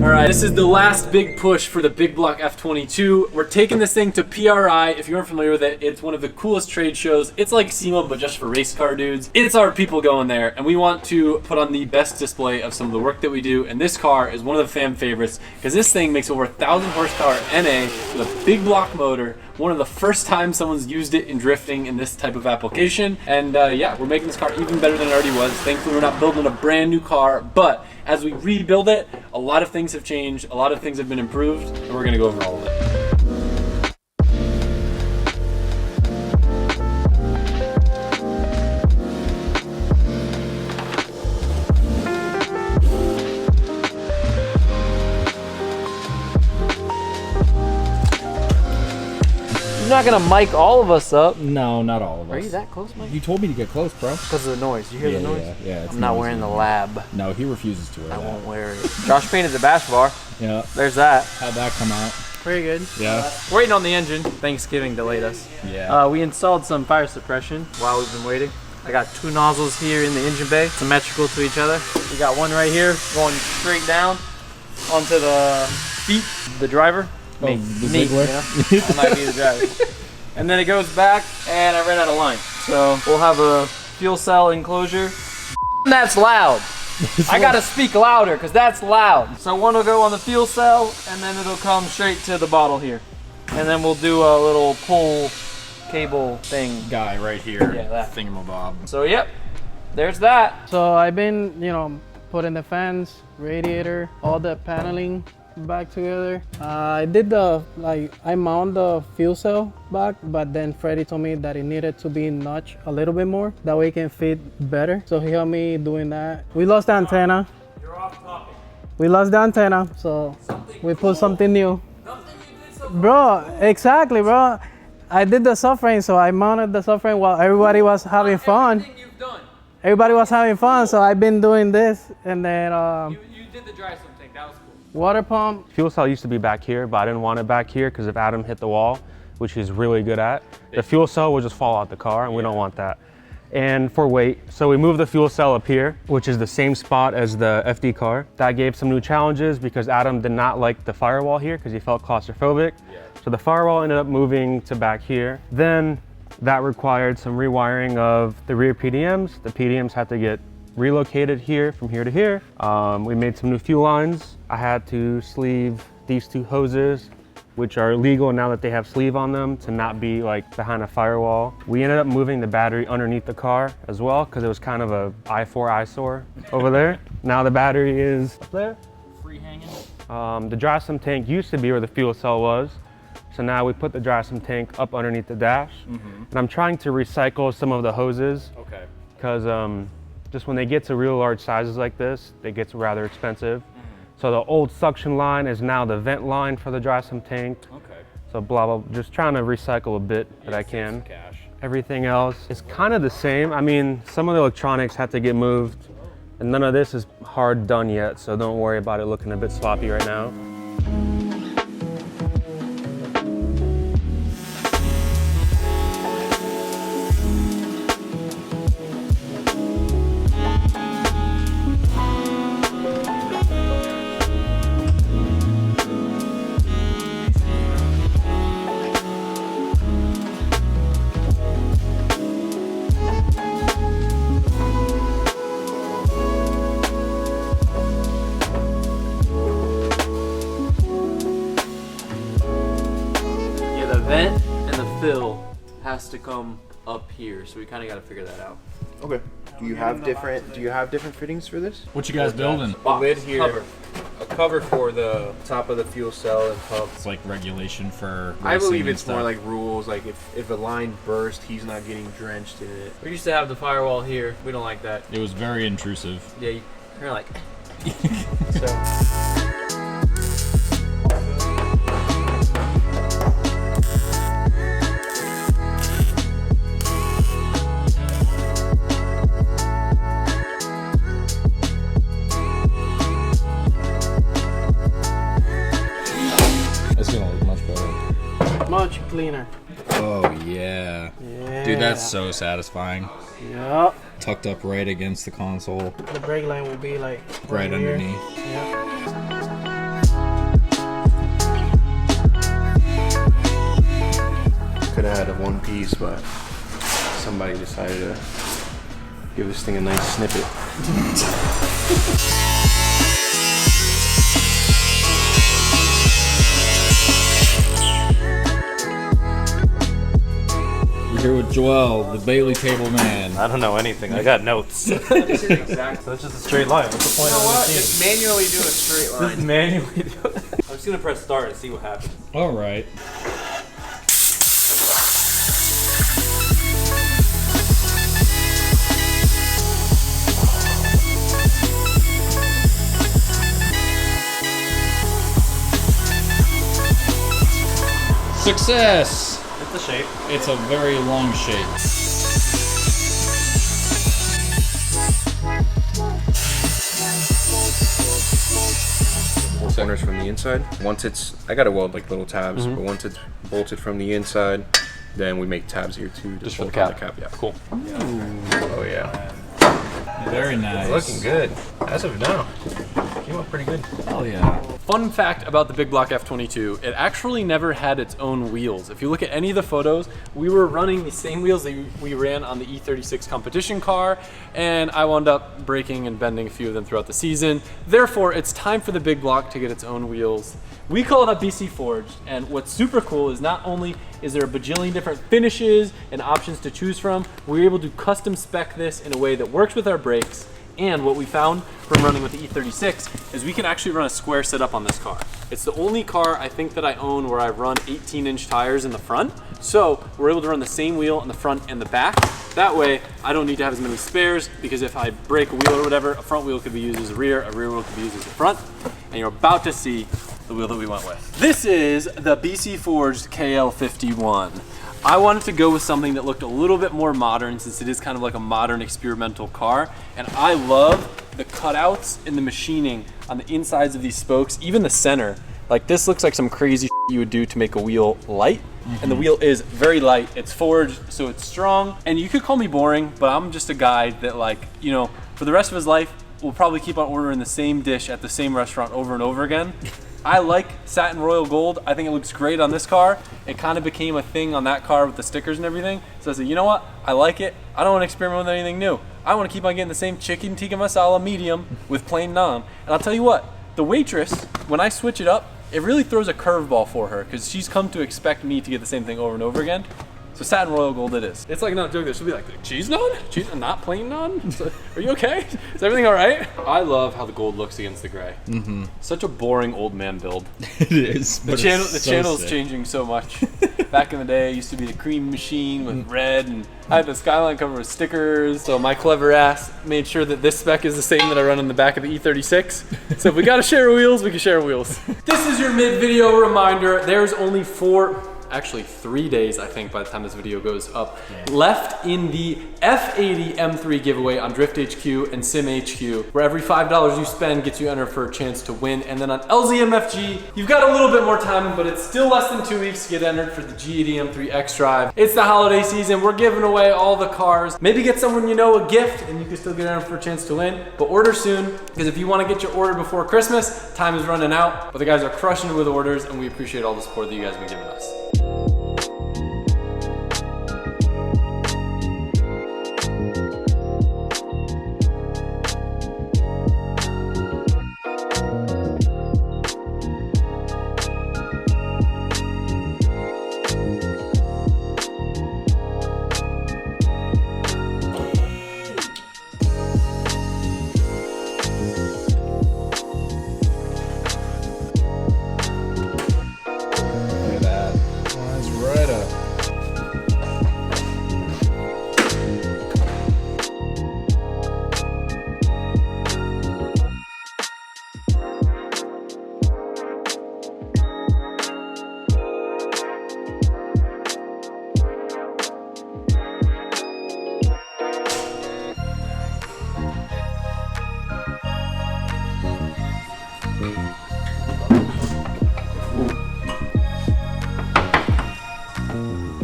All right, this is the last big push for the Big Block F22. We're taking this thing to PRI. If you aren't familiar with it, it's one of the coolest trade shows. It's like SEMA, but just for race car dudes. It's our people going there, and we want to put on the best display of some of the work that we do, and this car is one of the fan favorites because this thing makes over 1,000 horsepower NA with a big block motor. One of the first times someone's used it in drifting in this type of application. And yeah, we're making this car even better than it already was. Thankfully, we're not building a brand new car, but as we rebuild it, a lot of things have changed, a lot of things have been improved, and we're gonna go over all of it. You're not gonna mic all of us up. No, not all of us. Are you that close, Mike? You told me to get close, bro. Because of the noise. You hear the noise? Yeah. I'm not wearing the lab. No, he refuses to wear that. I won't wear it. Josh painted the bash bar. Yeah. There's that. How'd that come out? Pretty good. Yeah. We're waiting on the engine. Thanksgiving delayed us. Yeah. We installed some fire suppression while we've been waiting. I got 2 nozzles here in the engine bay, symmetrical to each other. We got one right here going straight down onto the feet, the driver. Oh, the Ziggler? You know? I might be the driver. And then it goes back, and I ran out of line. So we'll have a fuel cell enclosure. That's loud. I gotta speak louder, because that's loud. So one will go on the fuel cell, and then it'll come straight to the bottle here. And then we'll do a little pull cable thing. Guy right here. Yeah, that. Thingamabob. So yep, there's that. So I've been, putting the fans, radiator, all the paneling back together. I did I mount the fuel cell back, but then Freddie told me that it needed to be notched a little bit more. That way it can fit better. So he helped me doing that. We lost the antenna. You're off topic. We lost the antenna, so we put something new. Nothing you did so Bro, exactly, bro. I did the subframe, so I mounted the subframe while everybody was having fun. Everything you've done. Everybody was having fun, so I've been doing this, and then You did the dry sump tank. That was cool. water pump. Fuel cell used to be back here, but I didn't want it back here because if Adam hit the wall, which he's really good at, the fuel cell will just fall out the car, and we don't want that. And for weight, so we moved the fuel cell up here, which is the same spot as the FD car. That gave some new challenges because Adam did not like the firewall here because he felt claustrophobic. Yeah. So the firewall ended up moving to back here. Then that required some rewiring of the rear PDMs. The PDMs had to get relocated here from here to here. We made some new fuel lines. I had to sleeve these 2 hoses, which are legal now that they have sleeve on them to not be like behind a firewall. We ended up moving the battery underneath the car as well because it was kind of a I4 eyesore over there. Now the battery is up there. Free hanging. The dry sump tank used to be where the fuel cell was. So now we put the dry sump tank up underneath the dash. And I'm trying to recycle some of the hoses. Okay. Because just when they get to real large sizes like this, it gets rather expensive. So the old suction line is now the vent line for the dry sump tank. Okay. So blah, blah, just trying to recycle a bit that I can. Cash. Everything else is kind of the same. I mean, some of the electronics had to get moved and none of this is hard done yet. So don't worry about it looking a bit sloppy right now. Vent and the fill has to come up here, so we kind of got to figure that out. Okay. Do you have different fittings for this? What you guys building? A lid here. Cover. A cover for the top of the fuel cell and pump. It's like regulation for I racing believe and it's more stuff. like rules, like if a line burst, he's not getting drenched in it. We used to have the firewall here. We don't like that. It was very intrusive. Yeah, you're like. So. It's gonna look much better. Much cleaner. Oh yeah. Yeah. Dude, that's so satisfying. Yep. Tucked up right against the console, The brake line will be like right here. underneath. Yeah. could have had a one piece, but somebody decided to give this thing a nice snippet. We're here with Joel, the Bailey table man. I don't know anything. I got notes. Exactly. So it's just a straight line. What's the point of the machine? Just manually do a straight line. Just manually do it. I'm just gonna press start and see what happens. All right. Success! It's a shape. It's a very long shape. Centers from the inside. Once it's, I gotta weld like little tabs, but once it's bolted from the inside, then we make tabs here too. Just for the bolt on cap. Yeah. Cool. Oh yeah. Very nice. Looking good. As of now, came out pretty good. Oh yeah. Fun fact about the Big Block F22, it actually never had its own wheels. If you look at any of the photos, we were running the same wheels that we ran on the E36 competition car, and I wound up breaking and bending a few of them throughout the season. Therefore, it's time for the Big Block to get its own wheels. We call it a BC Forged, and what's super cool is not only is there a bajillion different finishes and options to choose from, we're able to custom spec this in a way that works with our brakes. And what we found from running with the E36 is we can actually run a square setup on this car. It's the only car I think that I own where I run 18-inch tires in the front. So we're able to run the same wheel in the front and the back. That way, I don't need to have as many spares, because if I break a wheel or whatever, a front wheel could be used as a rear wheel could be used as a front. And you're about to see the wheel that we went with. This is the BC Forged KL51. I wanted to go with something that looked a little bit more modern, since it is kind of like a modern experimental car. And I love the cutouts and the machining on the insides of these spokes, even the center. Like, this looks like some crazy you would do to make a wheel light. And the wheel is very light. It's forged, so it's strong. And you could call me boring, but I'm just a guy that, like, you know, for the rest of his life, will probably keep on ordering the same dish at the same restaurant over and over again. I like satin royal gold. I think it looks great on this car. It kind of became a thing on that car with the stickers and everything. So I said, you know what? I like it. I don't want to experiment with anything new. I want to keep on getting the same chicken tikka masala medium with plain naan. And I'll tell you what, the waitress, when I switch it up, it really throws a curveball for her, because she's come to expect me to get the same thing over and over again. So satin royal gold it is. It's like, not a joke, she'll be like, cheese naan? Cheese, not plain naan? So, are you okay? Is everything all right? I love how the gold looks against the gray. Such a boring old man build. It is. The channel's changing so much. Back in the day, it used to be the cream machine with red, and I had the Skyline covered with stickers. So my clever ass made sure that this spec is the same that I run in the back of the E36. So if we gotta share wheels, we can share wheels. This is your mid-video reminder. There's only 3 days, I think, by the time this video goes up, left in the F80 M3 giveaway on Drift HQ and Sim HQ, where every $5 you spend gets you entered for a chance to win. And then on LZMFG, you've got a little bit more time, but it's still less than 2 weeks to get entered for the G80 M3 X-Drive. It's the holiday season. We're giving away all the cars. Maybe get someone you know a gift, and you can still get entered for a chance to win. But order soon, because if you want to get your order before Christmas, time is running out. But the guys are crushing it with orders, and we appreciate all the support that you guys have been giving us.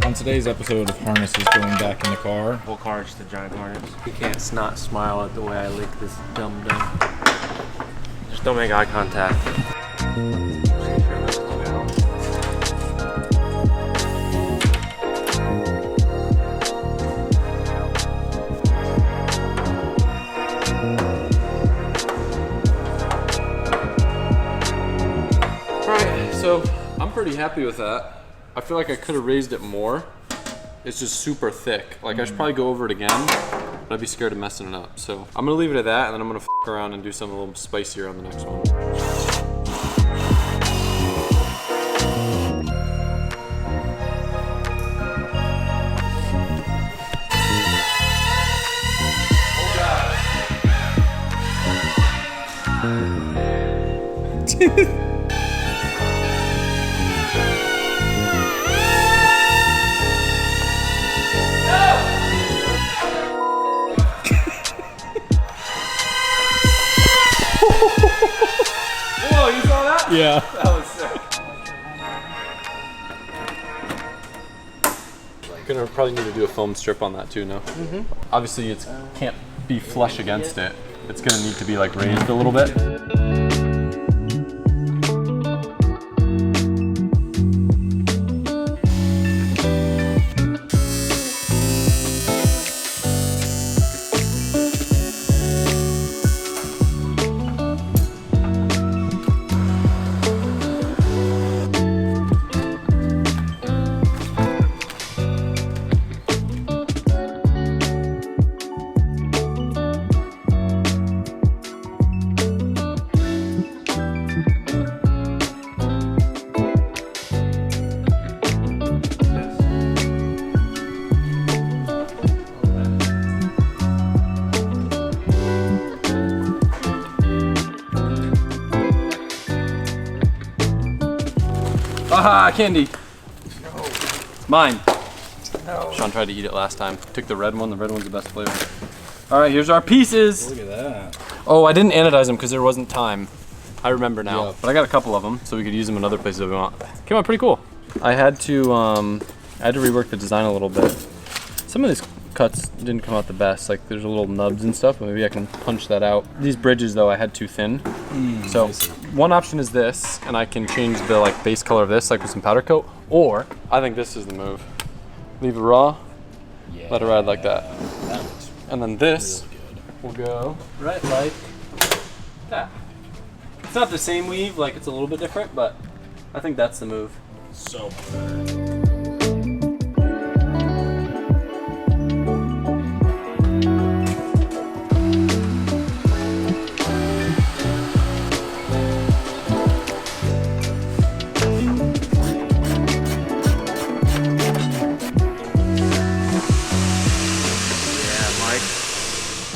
On today's episode of Harnesses Going Back in the Car, Whole car is just a giant harness. You can't not smile at the way I lick this dum-dum. Just don't make eye contact. pretty happy with that. I feel like I could have raised it more. It's just super thick. Like I should probably go over it again, but I'd be scared of messing it up. So I'm gonna leave it at that, and then I'm gonna f around and do something a little spicier on the next one. Whoa, you saw that? Yeah. That was sick. Gonna probably need to do a foam strip on that too, no? Obviously it can't be flush against it. It's gonna need to be like raised a little bit. Aha, candy. No. It's mine. No. Sean tried to eat it last time. Took the red one. The red one's the best flavor. All right, here's our pieces. Look at that. Oh, I didn't anodize them because there wasn't time. I remember now. Yep. But I got a couple of them, so we could use them in other places if we want. Came out pretty cool. I had to rework the design a little bit. Some of these cuts didn't come out the best. Like there's a little nubs and stuff, but maybe I can punch that out. These bridges though, I had too thin. So one option is this, and I can change the like base color of this, like with some powder coat, or I think this is the move. Leave it raw, let it ride like that. And then this will go right like that. It's not the same weave, like it's a little bit different, but I think that's the move. So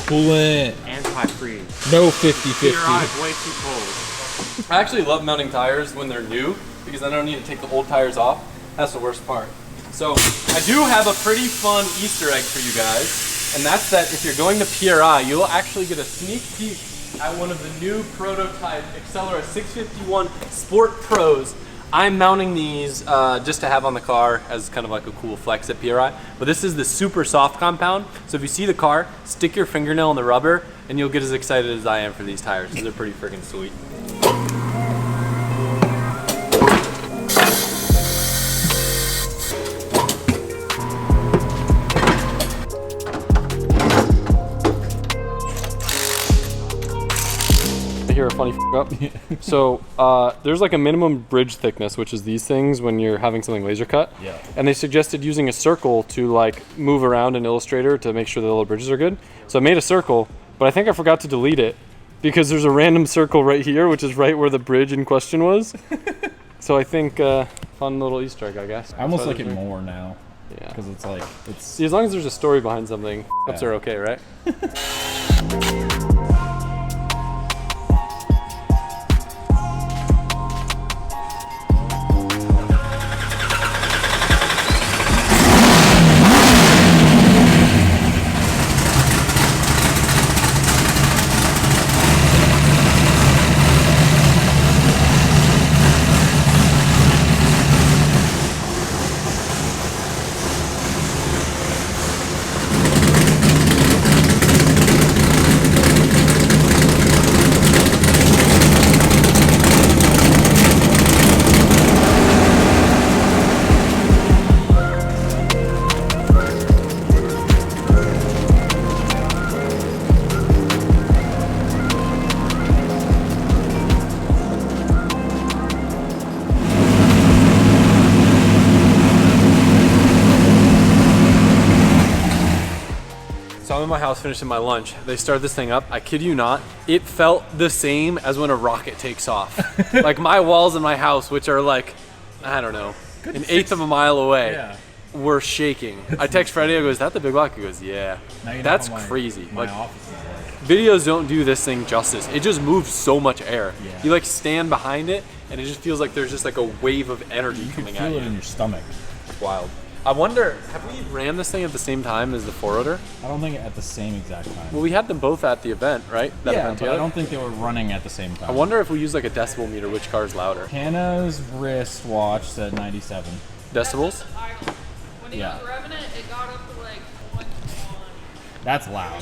coolant. Anti-freeze. No 50-50. Your eyes way too cold. I actually love mounting tires when they're new because then I don't need to take the old tires off. That's the worst part. So I do have a pretty fun Easter egg for you guys, and that's that if you're going to PRI, you'll actually get a sneak peek at one of the new prototype Accelera 651 Sport Pros. I'm mounting these just to have on the car as kind of like a cool flex at PRI, but this is the super soft compound. So if you see the car, stick your fingernail in the rubber and you'll get as excited as I am for these tires because they're pretty freaking sweet. Hear a funny up. So there's like a minimum bridge thickness, which is these things when you're having something laser cut. Yeah. And they suggested using a circle to like move around in Illustrator to make sure the little bridges are good. So I made a circle, but I think I forgot to delete it because there's a random circle right here, which is right where the bridge in question was. So I think fun little Easter egg, I guess. I almost like it more now. Yeah. Because it's like, it's... See, as long as there's a story behind something, ups are okay, right? house finishing my lunch. They started this thing up. I kid you not, it felt the same as when a rocket takes off. Like my walls in my house, which are like, I don't know, an eighth of a mile away, were shaking. I text Freddie, I go, is that the big block? He goes, yeah. That's crazy. My like, office is like. videos don't do this thing justice. It just moves so much air. Yeah. You like stand behind it, and it just feels like there's just like a wave of energy coming at Feel you. it in your stomach. It's wild. I wonder, have we ran this thing at the same time as the 4-rotor? I don't think at the same exact time. Well, we had them both at the event, right? That Yeah, event but I together? don't think they were running at the same time. I wonder if we use like a decibel meter, which car is louder. Hannah's wrist watch said 97. Decibels? When he Yeah. was revving it got up to like 121. That's loud.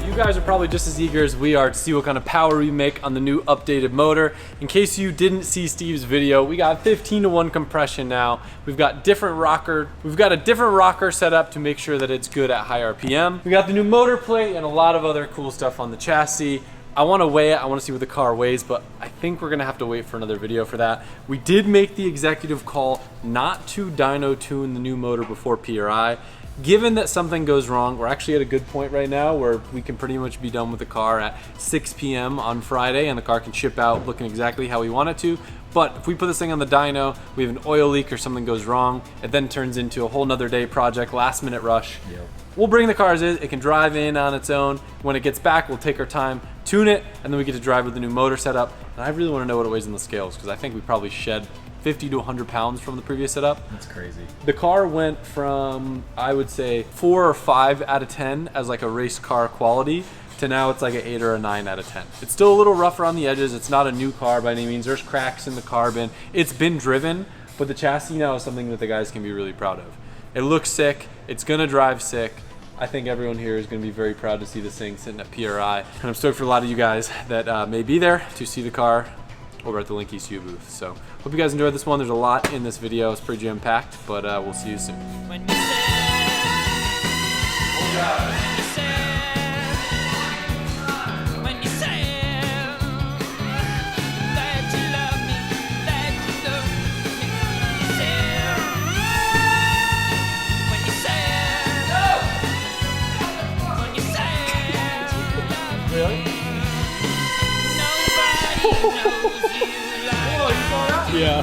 You guys are probably just as eager as we are to see what kind of power we make on the new updated motor. In case you didn't see Steve's video, we got 15-to-1 compression now. We've got a different rocker set up to make sure that it's good at high RPM. We got the new motor plate and a lot of other cool stuff on the chassis. I want to weigh it, I want to see what the car weighs, but I think we're gonna have to wait for another video for that. We did make the executive call not to dyno tune the new motor before PRI. Given that something goes wrong, we're actually at a good point right now where we can pretty much be done with the car at 6 p.m. on Friday, and the car can ship out looking exactly how we want it to. But if we put this thing on the dyno, we have an oil leak or something goes wrong, it then turns into a whole nother day project, last minute rush. Yep. We'll bring the car as is, it can drive in on its own. When it gets back, we'll take our time, tune it, and then we get to drive with the new motor setup. And I really want to know what it weighs in the scales, because I think we probably shed 50 to 100 pounds from the previous setup. That's crazy. The car went from, I would say, 4 or 5 out of 10 as like a race car quality to now it's like an 8 or a 9 out of 10. It's still a little rough around the edges. It's not a new car by any means. There's cracks in the carbon. It's been driven, but the chassis now is something that the guys can be really proud of. It looks sick. It's gonna drive sick. I think everyone here is gonna be very proud to see this thing sitting at PRI. And I'm stoked for a lot of you guys that may be there to see the car over at the Link ECU booth. So hope you guys enjoyed this one. There's a lot in this video. It's pretty jam-packed, but we'll see you soon. When you said, when you said that you love me, that you love me, when you said, Really? nobody knows you like Yeah.